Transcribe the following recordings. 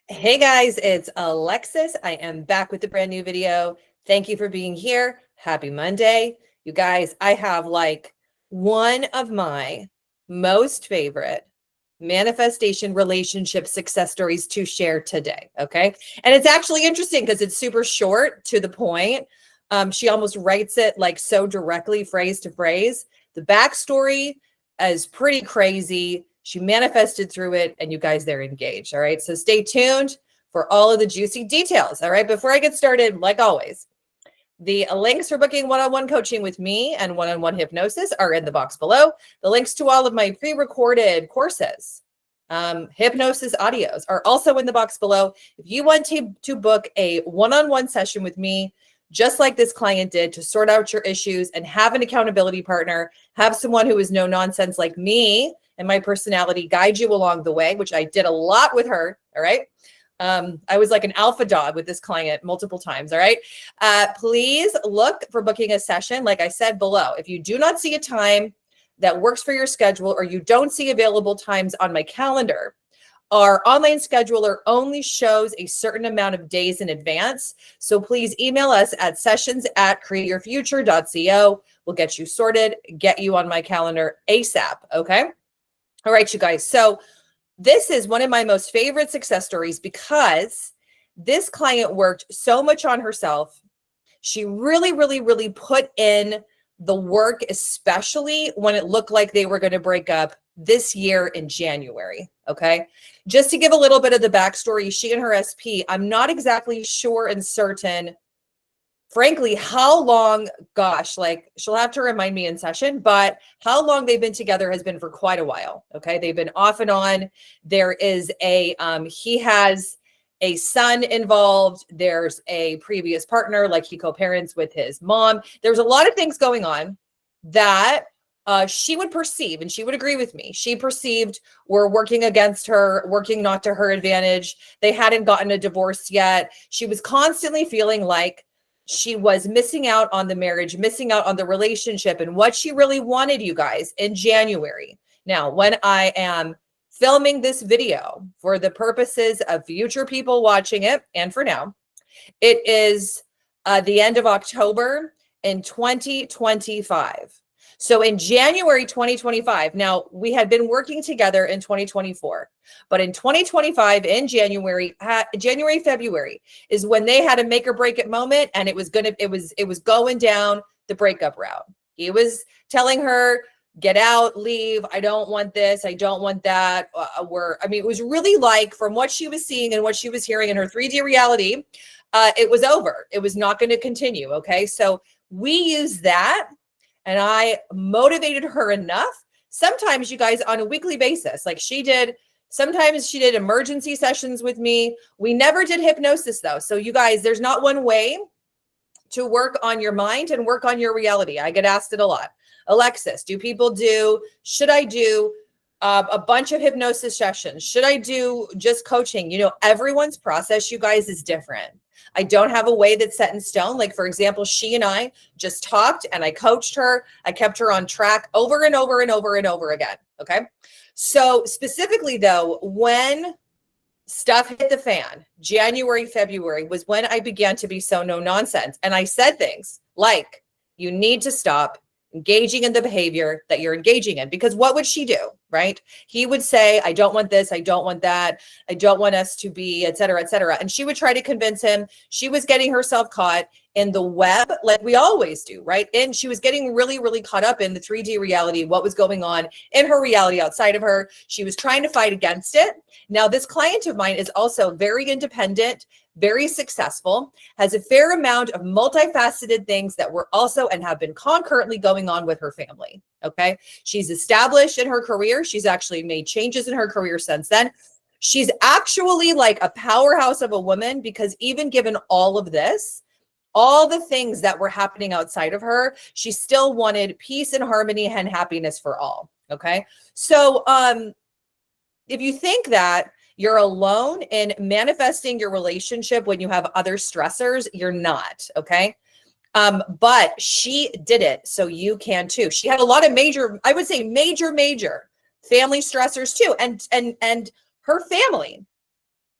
Hey guys, it's Alexis. I am back with a brand new video. Thank you for being here. Happy Monday. You guys, I have like one of my most favorite manifestation relationship success stories to share today. Okay. And it's actually interesting because it's super short to the point. She almost writes it like so directly, phrase to phrase. The backstory is pretty crazy. She manifested through it, and you guys, they're engaged. All right. So stay tuned for all of the juicy details. All right. Before I get started, like always, the links for booking one-on-one coaching with me and one-on-one hypnosis are in the box below. The links to all of my pre-recorded courses, hypnosis audios, are also in the box below. If you want to book a one-on-one session with me, just like this client did, to sort out your issues and have an accountability partner, have someone who is no nonsense like me and my personality guide you along the way, which I did a lot with her. All right. I was like an alpha dog with this client multiple times. All right. Please look for booking a session, like I said below. If you do not see a time that works for your schedule, or you don't see available times on my calendar, our online scheduler only shows a certain amount of days in advance. So please email us at sessions@createyourfuture.co. We'll get you sorted, get you on my calendar ASAP. Okay. All right, you guys. So this is one of my most favorite success stories because this client worked so much on herself. She really, really, really put in the work, especially when it looked like they were going to break up this year in January. Okay. Just to give a little bit of the backstory, she and her SP, I'm not exactly sure and certain, frankly, how long, gosh, like she'll have to remind me in session, but how long they've been together has been for quite a while. Okay. They've been off and on. There is he has a son involved. There's a previous partner, like he co-parents with his mom. There's a lot of things going on that she would perceive, and she would agree with me. She perceived were working against her, working not to her advantage. They hadn't gotten a divorce yet. She was constantly feeling like she was missing out on the marriage, missing out on the relationship, and what she really wanted, you guys, in January. Now, when I am filming this video for the purposes of future people watching it, and for now, it is the end of October in 2025. So in January 2025, now we had been working together in 2024, but in 2025, in January, February is when they had a make or break it moment, and it was going down the breakup route. He was telling her, get out, leave. I don't want this. I don't want that. It was really like, from what she was seeing and what she was hearing in her 3D reality, it was over. It was not going to continue. Okay. So we used that, and I motivated her enough. Sometimes, you guys, on a weekly basis, like sometimes she did emergency sessions with me. We never did hypnosis though. So you guys, there's not one way to work on your mind and work on your reality. I get asked it a lot. Alexis, should I do a bunch of hypnosis sessions? Should I do just coaching? Everyone's process, you guys, is different. I don't have a way that's set in stone. Like, for example, she and I just talked and I coached her. I kept her on track over and over and over and over again. Okay. So specifically though, when stuff hit the fan, January, February was when I began to be so no nonsense. And I said things like, you need to stop engaging in the behavior that you're engaging in, because what would she do? Right? He would say, I don't want this. I don't want that. I don't want us to be, et cetera, et cetera. And she would try to convince him. She was getting herself caught in the web, like we always do, right? And she was getting really, really caught up in the 3D reality, what was going on in her reality outside of her. She was trying to fight against it. Now, this client of mine is also very independent, very successful, has a fair amount of multifaceted things that were also and have been concurrently going on with her family. Okay. She's established in her career. She's actually made changes in her career since then. She's actually like a powerhouse of a woman, because even given all of this, all the things that were happening outside of her, she still wanted peace and harmony and happiness for all. Okay. So, if you think that you're alone in manifesting your relationship when you have other stressors, you're not. Okay. But she did it, so you can too. She had a lot of major family stressors too. And her family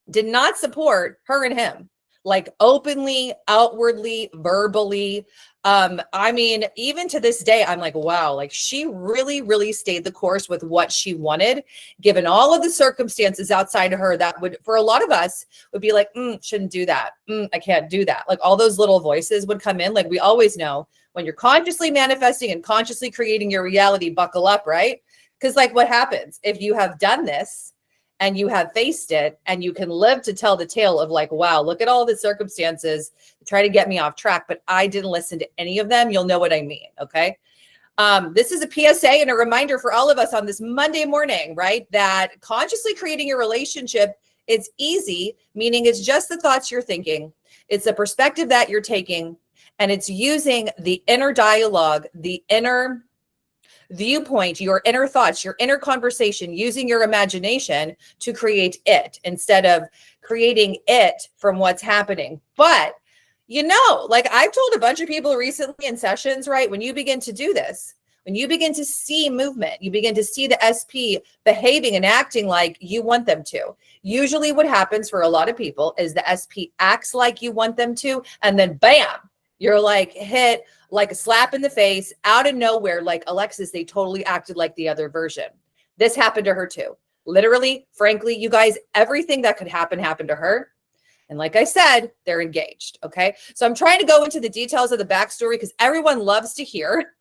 did not support her and him, like openly, outwardly, verbally. I mean, even to this day, I'm like, wow, like she really, really stayed the course with what she wanted, given all of the circumstances outside of her that would, for a lot of us, would be like, shouldn't do that. I can't do that. Like all those little voices would come in. Like we always know when you're consciously manifesting and consciously creating your reality, buckle up, right? Because like what happens if you have done this and you have faced it and you can live to tell the tale of like, wow, look at all the circumstances to try to get me off track, but I didn't listen to any of them. You'll know what I mean. Okay. This is a PSA and a reminder for all of us on this Monday morning, right? That consciously creating a relationship, it's easy, meaning it's just the thoughts you're thinking. It's the perspective that you're taking, and it's using the inner dialogue, the inner viewpoint, your inner thoughts, your inner conversation, using your imagination to create it instead of creating it from what's happening. But, you know, like I've told a bunch of people recently in sessions, right? When you begin to do this, when you begin to see movement, you begin to see the SP behaving and acting like you want them to. Usually what happens for a lot of people is the SP acts like you want them to, and then bam, you're like hit like a slap in the face out of nowhere. Like Alexis, they totally acted like the other version. This happened to her too. Literally, frankly, you guys, everything that could happen happened to her. And like I said, they're engaged. Okay. So I'm trying to go into the details of the backstory because everyone loves to hear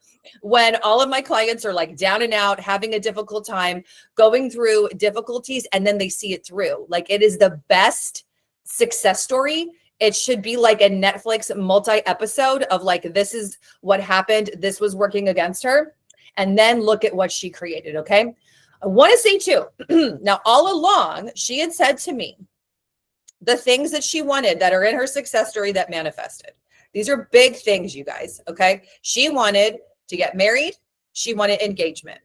when all of my clients are like down and out, having a difficult time, going through difficulties, and then they see it through. Like it is the best success story. It should be like a Netflix multi-episode of like, this is what happened. This was working against her. And then look at what she created. Okay. I want to say too, now all along, she had said to me, the things that she wanted that are in her success story that manifested. These are big things, you guys. Okay. She wanted to get married. She wanted engagement.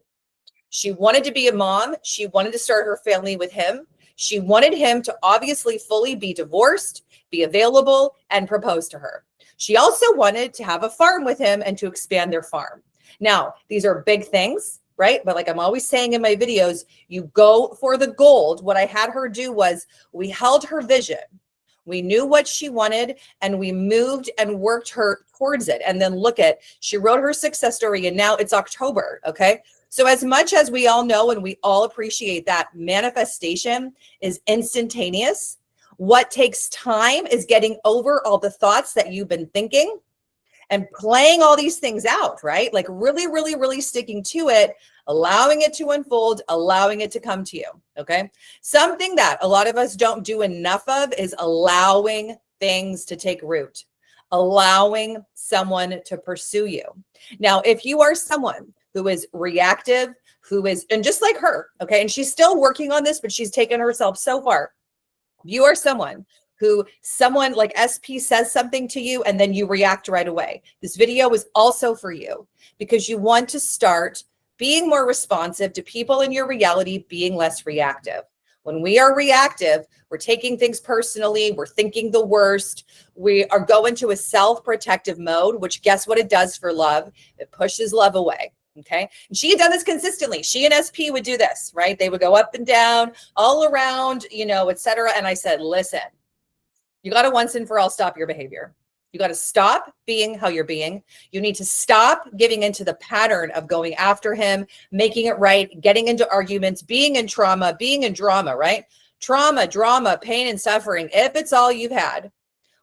She wanted to be a mom. She wanted to start her family with him. She wanted him to obviously fully be divorced, be available, and propose to her. She also wanted to have a farm with him and to expand their farm. Now, these are big things, right? But like I'm always saying in my videos, you go for the gold. What I had her do was we held her vision. We knew what she wanted and we moved and worked her towards it. And then look at, she wrote her success story and now it's October. Okay. So as much as we all know and we all appreciate that manifestation is instantaneous, what takes time is getting over all the thoughts that you've been thinking and playing all these things out, right? Like really, really, really sticking to it, allowing it to unfold, allowing it to come to you, okay? Something that a lot of us don't do enough of is allowing things to take root, allowing someone to pursue you. Now, if you are someone who is reactive, who is, and just like her, okay, and she's still working on this, but she's taken herself so far. You are someone like SP says something to you and then you react right away. This video is also for you because you want to start being more responsive to people in your reality, being less reactive. When we are reactive, we're taking things personally. We're thinking the worst. We are going to a self-protective mode, which guess what it does for love? It pushes love away. Okay. And she had done this consistently. She and SP would do this, right? They would go up and down all around, you know, et cetera. And I said, listen, you got to once and for all stop your behavior. You got to stop being how you're being. You need to stop giving into the pattern of going after him, making it right, getting into arguments, being in trauma, being in drama, right? Trauma, drama, pain, and suffering. If it's all you've had,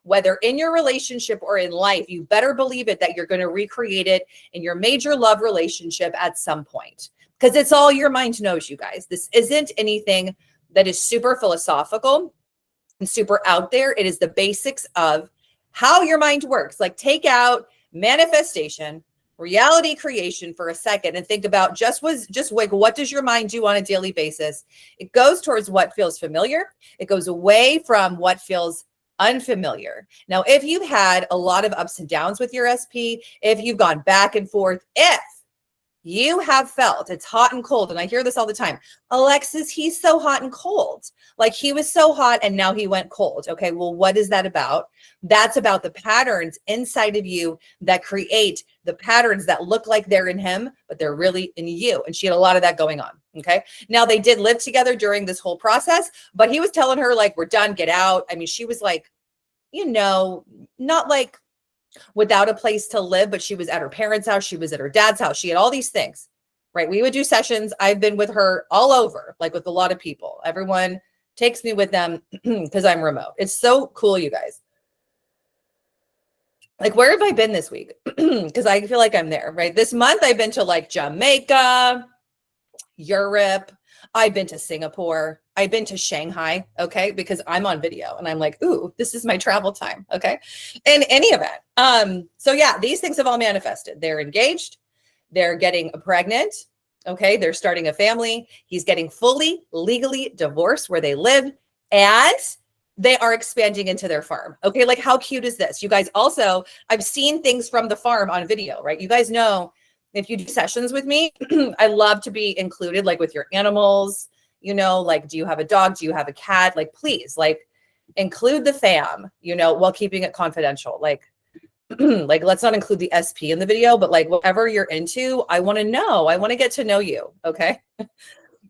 whether in your relationship or in life, you better believe it that you're going to recreate it in your major love relationship at some point. Because it's all your mind knows, you guys. This isn't anything that is super philosophical and super out there. It is the basics of how your mind works. Like take out manifestation, reality creation for a second and think about just like what does your mind do on a daily basis? It goes towards what feels familiar. It goes away from what feels unfamiliar. Now, if you've had a lot of ups and downs with your SP, if you've gone back and forth, if you have felt it's hot and cold, and I hear this all the time, Alexis, he's so hot and cold. Like he was so hot and now he went cold. Okay, well, what is that about? That's about the patterns inside of you that create the patterns that look like they're in him, but they're really in you. And she had a lot of that going on. Okay. Now they did live together during this whole process, but he was telling her like, we're done, get out. I mean, she was like, not like without a place to live, but she was at her parents' house. She was at her dad's house. She had all these things, right? We would do sessions. I've been with her all over, like with a lot of people. Everyone takes me with them because I'm remote. It's so cool, you guys. Like, where have I been this week? Because I feel like I'm there, right? This month I've been to like Jamaica, Europe. I've been to Singapore. I've been to Shanghai, okay? Because I'm on video and I'm like, ooh, this is my travel time, okay? In any event. So yeah, these things have all manifested. They're engaged. They're getting pregnant, okay? They're starting a family. He's getting fully, legally divorced where they live, and they are expanding into their farm, okay? Like, how cute is this? You guys also, I've seen things from the farm on video, right? You guys know, if you do sessions with me, I love to be included, like with your animals, like, do you have a dog? Do you have a cat? Like, please, like, include the fam, while keeping it confidential. Like, like, let's not include the SP in the video, but like, whatever you're into, I want to know. I want to get to know you. Okay.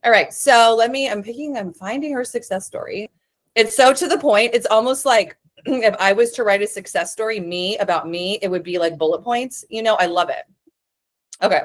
All right. So I'm finding her success story. It's so to the point. It's almost like if I was to write a success story, about me, it would be like bullet points. I love it. Okay.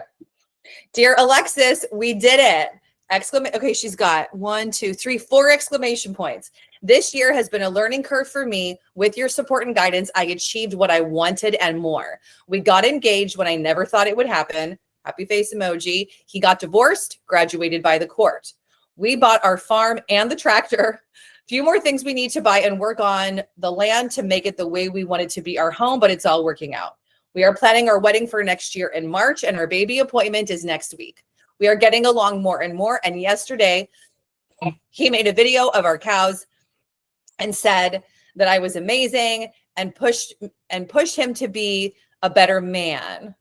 Dear Alexis, we did it. Okay, she's got 1, 2, 3, 4 exclamation points. This year has been a learning curve for me. With your support and guidance, I achieved what I wanted and more. We got engaged when I never thought it would happen. Happy face emoji. He got divorced, graduated by the court. We bought our farm and the tractor. Few more things we need to buy and work on the land to make it the way we want it to be our home, but it's all working out. We are planning our wedding for next year in March, and our baby appointment is next week. We are getting along more and more. And yesterday, he made a video of our cows and said that I was amazing and pushed him to be a better man.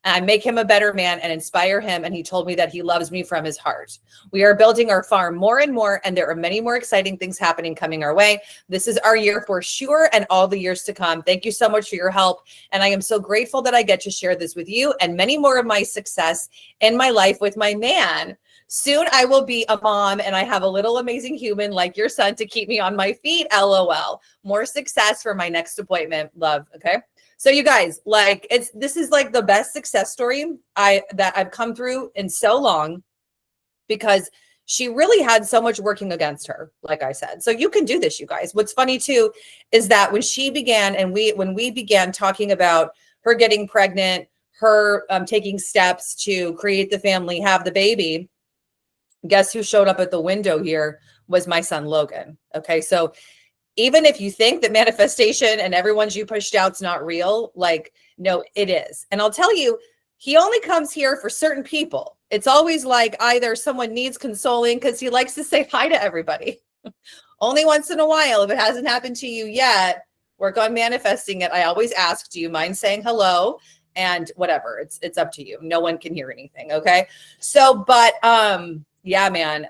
And I make him a better man and inspire him. And he told me that he loves me from his heart. We are building our farm more and more, and there are many more exciting things happening coming our way. This is our year for sure, and all the years to come. Thank you so much for your help. And I am so grateful that I get to share this with you and many more of my success in my life with my man. Soon I will be a mom, and I have a little amazing human like your son to keep me on my feet. LOL. More success for my next appointment. Love. Okay. So you guys, like, this is like the best success story that I've come through in so long, because she really had so much working against her, like I said. So you can do this, you guys. What's funny too is that when she began, and when we began talking about her getting pregnant, her taking steps to create the family, have the baby, guess who showed up at the window here was my son Logan. Okay, so even if you think that manifestation and everyone's you pushed out's not real, like, no, it is. And I'll tell you, he only comes here for certain people. It's always like either someone needs consoling, because he likes to say hi to everybody. Only once in a while, if it hasn't happened to you yet, work on manifesting it. I always ask, do you mind saying hello? And whatever, it's up to you. No one can hear anything. Okay. So, but, yeah, man,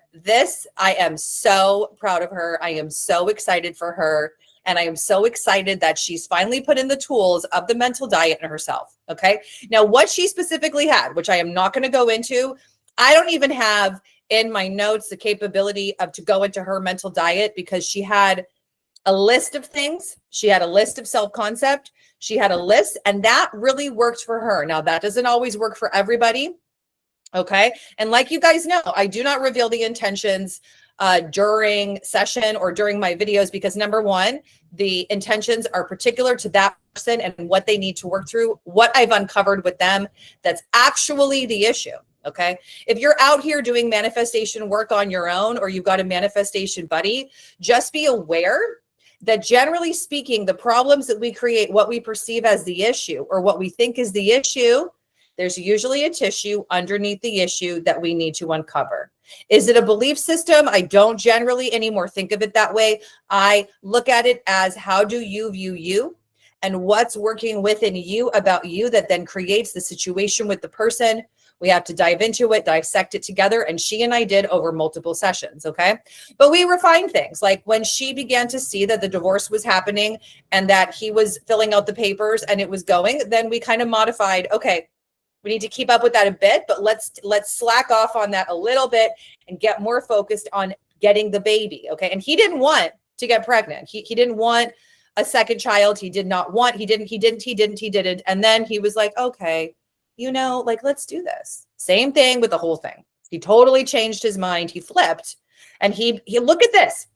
I am so proud of her. I am so excited for her. And I am so excited that she's finally put in the tools of the mental diet in herself. Okay. Now, what she specifically had, which I am not going to go into, I don't even have in my notes the capability to go into her mental diet, because she had a list of things. She had a list of self-concept. She had a list, and that really worked for her. Now, that doesn't always work for everybody. Okay. And like you guys know, I do not reveal the intentions during session or during my videos, because number one, the intentions are particular to that person and what they need to work through, what I've uncovered with them. That's actually the issue. Okay. If you're out here doing manifestation work on your own, or you've got a manifestation buddy, just be aware that generally speaking, the problems that we create, what we perceive as the issue or what we think is the issue, there's usually a tissue underneath the issue that we need to uncover. Is it a belief system? I don't generally anymore think of it that way. I look at it as, how do you view you, and what's working within you about you that then creates the situation with the person. We have to dive into it, dissect it together. And she and I did over multiple sessions. Okay. But we refined things. Like when she began to see that the divorce was happening and that he was filling out the papers and it was going, then we kind of modified, okay, We need to keep up with that a bit, but let's slack off on that a little bit and get more focused on getting the baby. Okay. And he didn't want to get pregnant. He didn't want a second child. He didn't. And then he was like, okay, like, let's do this. Same thing with the whole thing. He totally changed his mind. He flipped, and he look at this.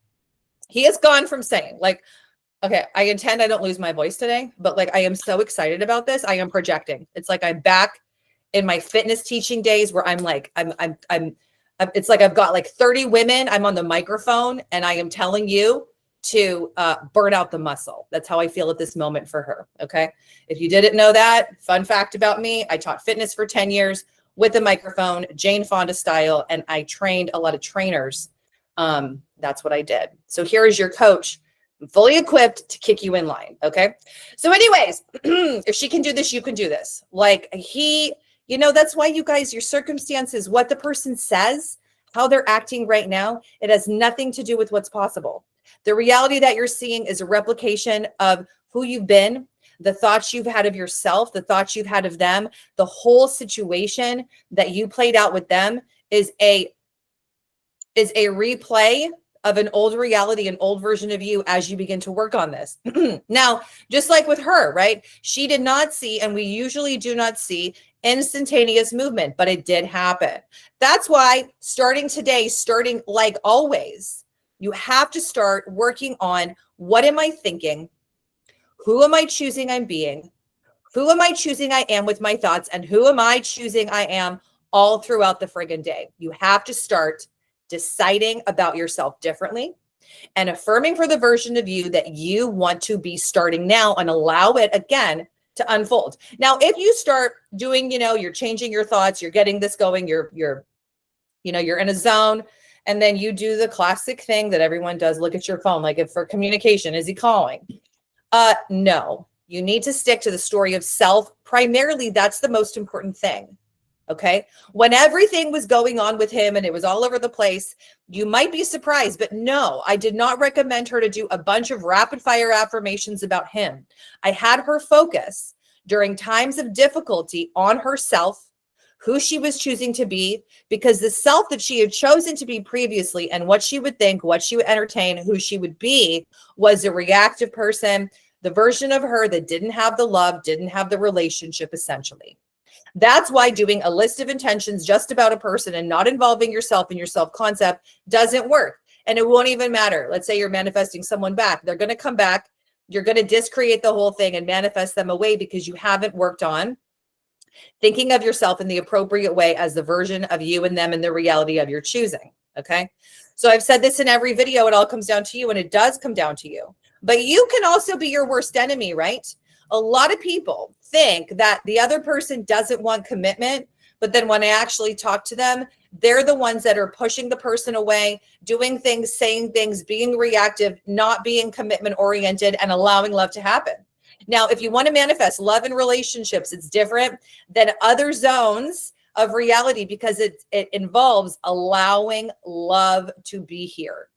He has gone from saying, like, okay, I intend I don't lose my voice today, but like, I am so excited about this. I am projecting. It's like I'm back in my fitness teaching days where I'm like, it's like I've got like 30 women. I'm on the microphone and I am telling you to burn out the muscle. That's how I feel at this moment for her. Okay. If you didn't know that, fun fact about me, I taught fitness for 10 years with a microphone, Jane Fonda style, and I trained a lot of trainers. That's what I did. So here is your coach, fully equipped to kick you in line. Okay. So anyways, if she can do this, you can do this. Like that's why you guys, your circumstances, what the person says, how they're acting right now, it has nothing to do with what's possible. The reality that you're seeing is a replication of who you've been, the thoughts you've had of yourself, the thoughts you've had of them, the whole situation that you played out with them is a replay of an old reality, an old version of you as you begin to work on this. Now, just like with her, right? She did not see, and we usually do not see, instantaneous movement, but it did happen. That's why starting today, starting like always, you have to start working on what am I thinking? Who am I choosing I'm being? Who am I choosing I am with my thoughts? And who am I choosing I am all throughout the friggin' day? You have to start deciding about yourself differently and affirming for the version of you that you want to be starting now, and allow it again to unfold. Now, if you start doing, you're changing your thoughts, you're getting this going, you're in a zone, and then you do the classic thing that everyone does, look at your phone, like if for communication, is he calling? No, you need to stick to the story of self. Primarily, that's the most important thing. Okay. When everything was going on with him and it was all over the place, you might be surprised, but no, I did not recommend her to do a bunch of rapid fire affirmations about him. I had her focus during times of difficulty on herself, who she was choosing to be, because the self that she had chosen to be previously and what she would think, what she would entertain, who she would be, was a reactive person, the version of her that didn't have the love, didn't have the relationship, essentially. That's why doing a list of intentions just about a person and not involving yourself in your self-concept doesn't work. And it won't even matter. Let's say you're manifesting someone back. They're going to come back. You're going to discreate the whole thing and manifest them away because you haven't worked on thinking of yourself in the appropriate way as the version of you and them and the reality of your choosing. Okay. So I've said this in every video. It all comes down to you, and it does come down to you. But you can also be your worst enemy, right? A lot of people think that the other person doesn't want commitment, but then when I actually talk to them, they're the ones that are pushing the person away, doing things, saying things, being reactive, not being commitment oriented, and allowing love to happen. Now, if you want to manifest love in relationships, it's different than other zones of reality because it involves allowing love to be here.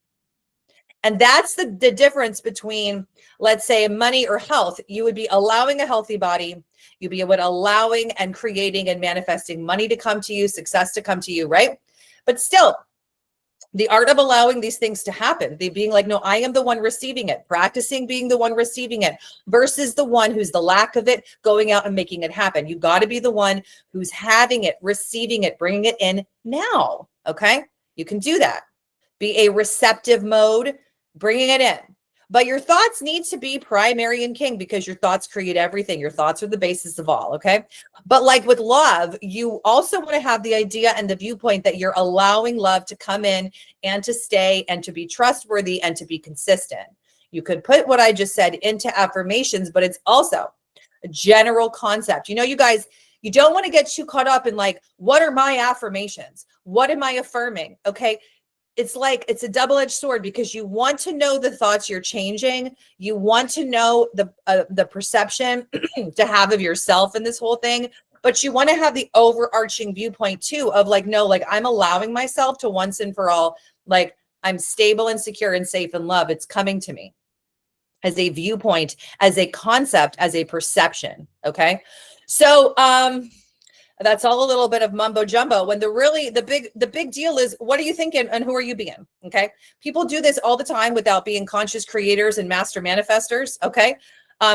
And that's the difference between, let's say, money or health. You would be allowing a healthy body. You'd be allowing and creating and manifesting money to come to you, success to come to you, right? But still, the art of allowing these things to happen, they being like, no, I am the one receiving it, practicing being the one receiving it versus the one who's the lack of it, going out and making it happen. You got to be the one who's having it, receiving it, bringing it in now. Okay. You can do that. Be a receptive mode, bringing it in. But your thoughts need to be primary and king because your thoughts create everything. Your thoughts are the basis of all, okay? But like with love, you also want to have the idea and the viewpoint that you're allowing love to come in and to stay and to be trustworthy and to be consistent. You could put what I just said into affirmations, but it's also a general concept. You guys, you don't want to get too caught up in like, what are my affirmations? What am I affirming? Okay. It's like, it's a double-edged sword because you want to know the thoughts you're changing. You want to know the perception to have of yourself in this whole thing, but you want to have the overarching viewpoint too of like, no, like I'm allowing myself to once and for all, like I'm stable and secure and safe in love. It's coming to me as a viewpoint, as a concept, as a perception. Okay. So, That's all a little bit of mumbo jumbo, when the big deal is, what are you thinking and who are you being? Okay. People do this all the time without being conscious creators and master manifestors. Okay.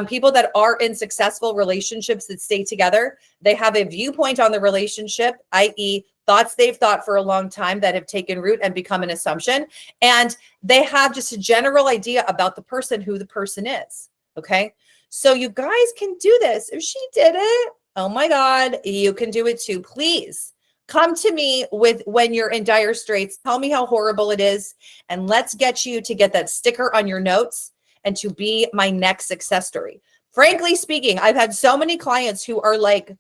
People that are in successful relationships that stay together, they have a viewpoint on the relationship, i.e., thoughts they've thought for a long time that have taken root and become an assumption. And they have just a general idea about the person, who the person is. Okay. So you guys can do this. If she did it, oh my God, you can do it too. Please come to me with when you're in dire straits. Tell me how horrible it is. And let's get you to get that sticker on your notes and to be my next success story. Frankly speaking, I've had so many clients who are like,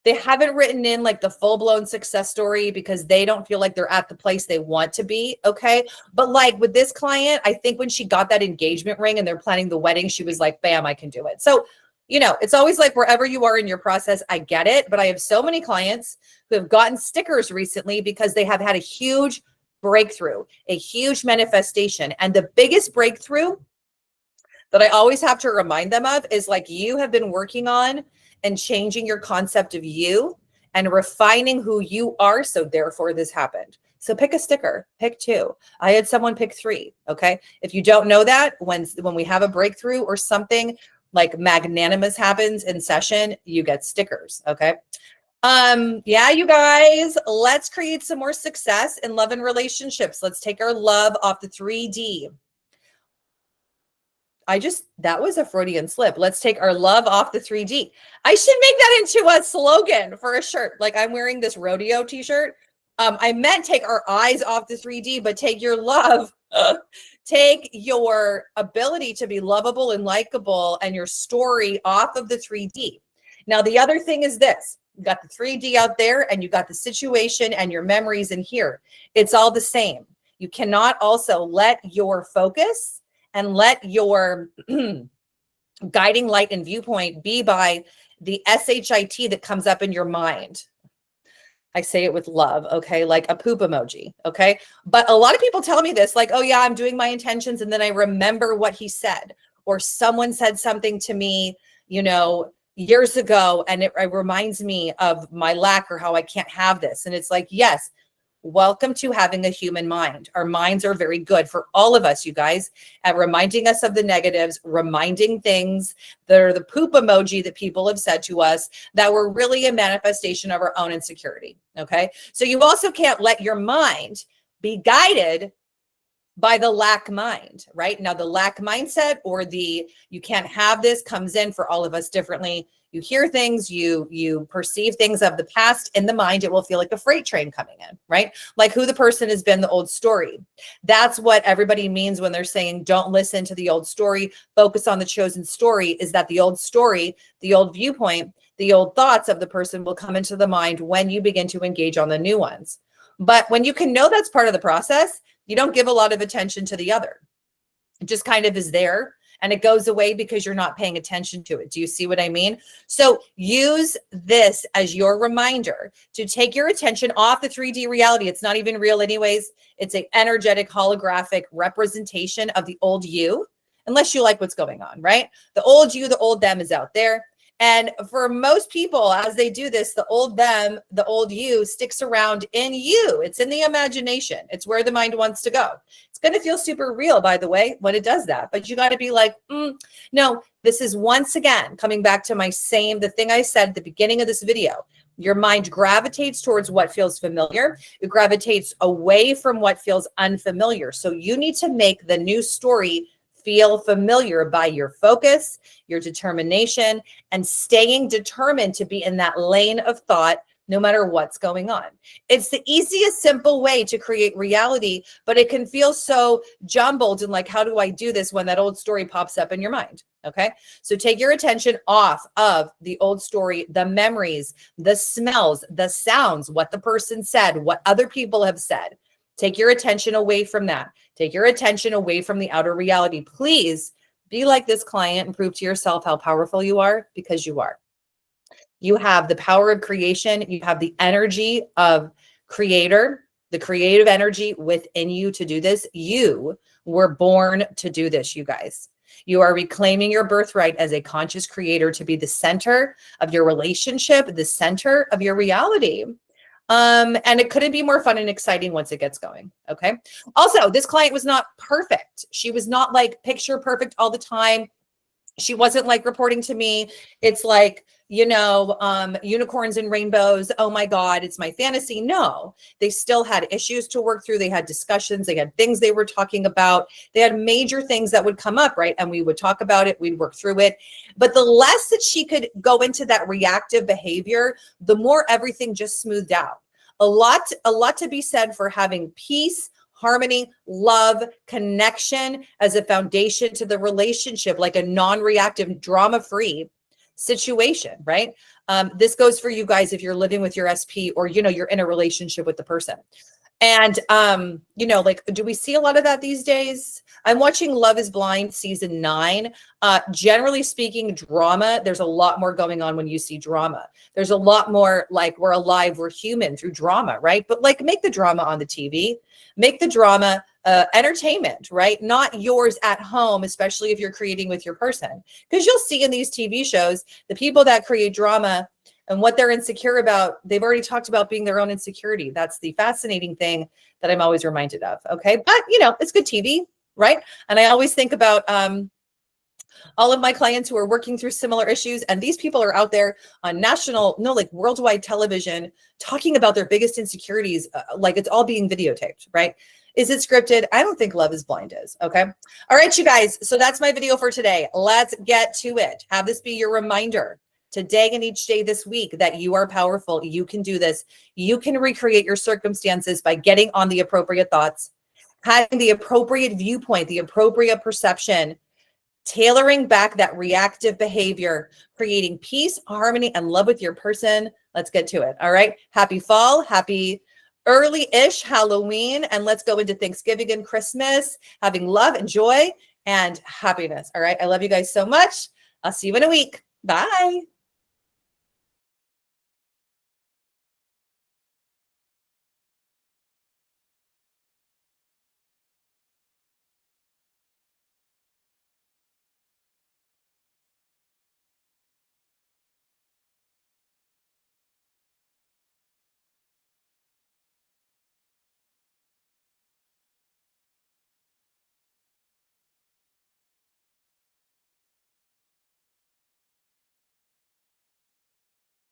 they haven't written in like the full-blown success story because they don't feel like they're at the place they want to be. Okay. But like with this client, I think when she got that engagement ring and they're planning the wedding, she was like, bam, I can do it. So, you know, it's always like wherever you are in your process, I get it. But I have so many clients who have gotten stickers recently because they have had a huge breakthrough, a huge manifestation. And the biggest breakthrough that I always have to remind them of is like, you have been working on and changing your concept of you and refining who you are. So therefore this happened. So pick a sticker, pick 2. I had someone pick 3. Okay. If you don't know that, when we have a breakthrough or something like magnanimous happens in session, you get stickers. Okay. Yeah, you guys, let's create some more success in love and relationships. Let's take our love off the 3D. That was a Freudian slip. Let's take our love off the 3D. I should make that into a slogan for a shirt. Like I'm wearing this rodeo t-shirt. I meant take our eyes off the 3D, but take your love, take your ability to be lovable and likable and your story off of the 3D. Now, the other thing is this. You got the 3D out there and you got the situation and your memories in here. It's all the same. You cannot also let your focus and let your guiding light and viewpoint be by the SHIT that comes up in your mind. I say it with love, okay? Like a poop emoji, okay? But a lot of people tell me this, like, oh yeah, I'm doing my intentions and then I remember what he said, or someone said something to me, you know, years ago, and it reminds me of my lack or how I can't have this. And it's like, yes, welcome to having a human mind. Our minds are very good for all of us, you guys, at reminding us of the negatives, reminding things that are the poop emoji that people have said to us that were really a manifestation of our own insecurity. Okay. So you also can't let your mind be guided by the lack mind, right? Now, the lack mindset or the you can't have this comes in for all of us differently. You hear things, you perceive things of the past in the mind, it will feel like a freight train coming in, right? Like who the person has been, the old story. That's what everybody means when they're saying, don't listen to the old story, focus on the chosen story, is that the old story, the old viewpoint, the old thoughts of the person will come into the mind when you begin to engage on the new ones. But when you can know that's part of the process, you don't give a lot of attention to the other. It just kind of is there and it goes away because you're not paying attention to it. Do you see what I mean? So use this as your reminder to take your attention off the 3D reality. It's not even real anyways. It's an energetic holographic representation of the old you, unless you like what's going on, right? The old you, the old them is out there. And for most people, as they do this, the old them, the old you sticks around in you. It's in the imagination. It's where the mind wants to go. It's going to feel super real, by the way, when it does that. But you got to be like, no, this is once again coming back to the thing I said at the beginning of this video. Your mind gravitates towards what feels familiar. It gravitates away from what feels unfamiliar. So you need to make the new story feel familiar by your focus, your determination, and staying determined to be in that lane of thought no matter what's going on. It's the easiest, simple way to create reality, but it can feel so jumbled and like, how do I do this when that old story pops up in your mind? Okay. So take your attention off of the old story, the memories, the smells, the sounds, what the person said, what other people have said. Take your attention away from that. Take your attention away from the outer reality. Please be like this client and prove to yourself how powerful you are, because you are. You have the power of creation. You have the energy of creator, the creative energy within you to do this. You were born to do this, you guys. You are reclaiming your birthright as a conscious creator to be the center of your relationship, the center of your reality. And it couldn't be more fun and exciting once it gets going. Okay. Also, this client was not perfect. She was not like picture perfect all the time. She wasn't like reporting to me. It's like, unicorns and rainbows. Oh my God, it's my fantasy. No, they still had issues to work through. They had discussions. They had things they were talking about. They had major things that would come up, right? And we would talk about it. We'd work through it. But the less that she could go into that reactive behavior, the more everything just smoothed out. A lot to be said for having peace, harmony, love, connection as a foundation to the relationship, like a non-reactive, drama-free situation, right? This goes for you guys if you're living with your SP or, you're in a relationship with the person. And, do we see a lot of that these days? I'm watching Love is Blind season 9. Generally speaking, drama, there's a lot more going on when you see drama. There's a lot more like we're alive, we're human through drama, right? But like make the drama on the TV, make the drama entertainment, right? Not yours at home, especially if you're creating with your person. Because you'll see in these TV shows, the people that create drama and what they're insecure about, they've already talked about being their own insecurity. That's the fascinating thing that I'm always reminded of. Okay. But, it's good TV, right? And I always think about all of my clients who are working through similar issues. And these people are out there on worldwide television talking about their biggest insecurities. Like it's all being videotaped, right? Is it scripted? I don't think Love is Blind is. Okay. All right, you guys. So that's my video for today. Let's get to it. Have this be your reminder today and each day this week that you are powerful. You can do this. You can recreate your circumstances by getting on the appropriate thoughts, having the appropriate viewpoint, the appropriate perception, tailoring back that reactive behavior, creating peace, harmony, and love with your person. Let's get to it. All right. Happy fall. Happy early-ish Halloween. And let's go into Thanksgiving and Christmas, having love and joy and happiness. All right. I love you guys so much. I'll see you in a week. Bye.